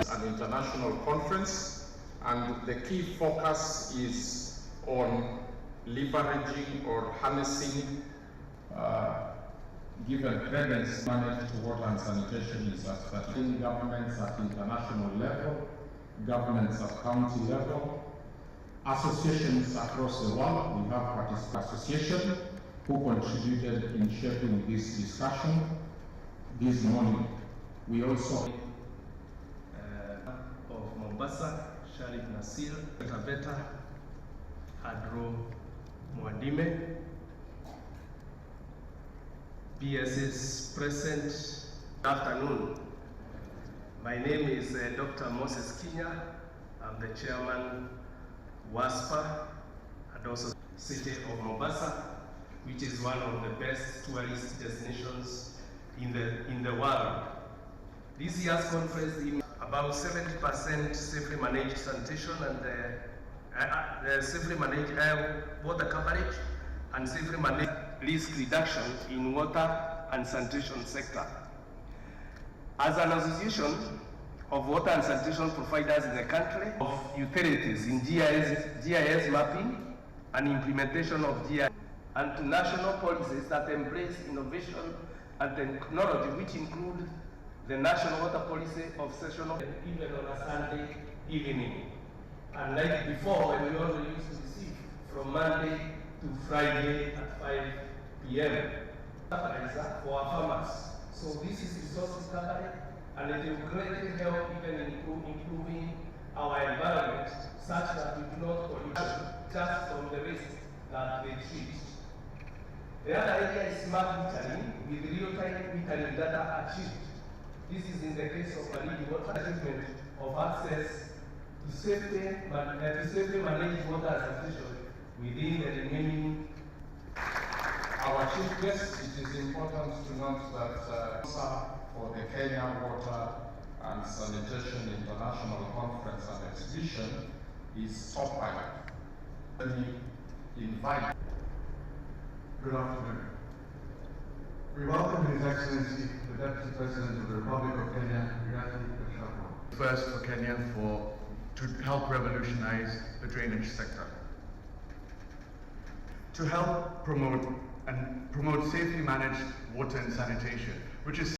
An international conference, and the key focus is on leveraging or harnessing given credits managed to water and sanitation is that in governments at international level, governments at county level, associations across the world. We have participant association who contributed in shaping this discussion this morning. We also of Mombasa, Sharif Nassir, Taveta, Adro Mwadime, PSS present. Good afternoon. My name is Dr. Moses Kinya. I'm the chairman WASPA and also City of Mombasa, which is one of the best tourist destinations in the world. This year's conference is about 70% safely managed sanitation and safely managed water coverage and safely managed risk reduction in water and sanitation sector. As an association of water and sanitation providers in the country, of utilities in GIS mapping and implementation of GIS, and to national policies that embrace innovation and technology, which include the National Water Policy of Sessional, even on a Sunday evening. And like before, when we only used to receive from Monday to Friday at 5 p.m. for our farmers. So this is resource recovery, and it will greatly help even in improving our environment, such that we do not pollute just from the waste that they treat. The other area is smart metering with real-time metering data achieved. This is in the case of managed water treatment of access to safely manage water sanitation within the remaining. our chief guest. It is important to note that for the Kenya Water and Sanitation International Conference and Exhibition is top five. Invite. Good afternoon. We welcome His Excellency, the Deputy President of the Republic of Kenya, Gachagua. First for Kenya to help revolutionize the drainage sector. To help promote safely managed water and sanitation, which is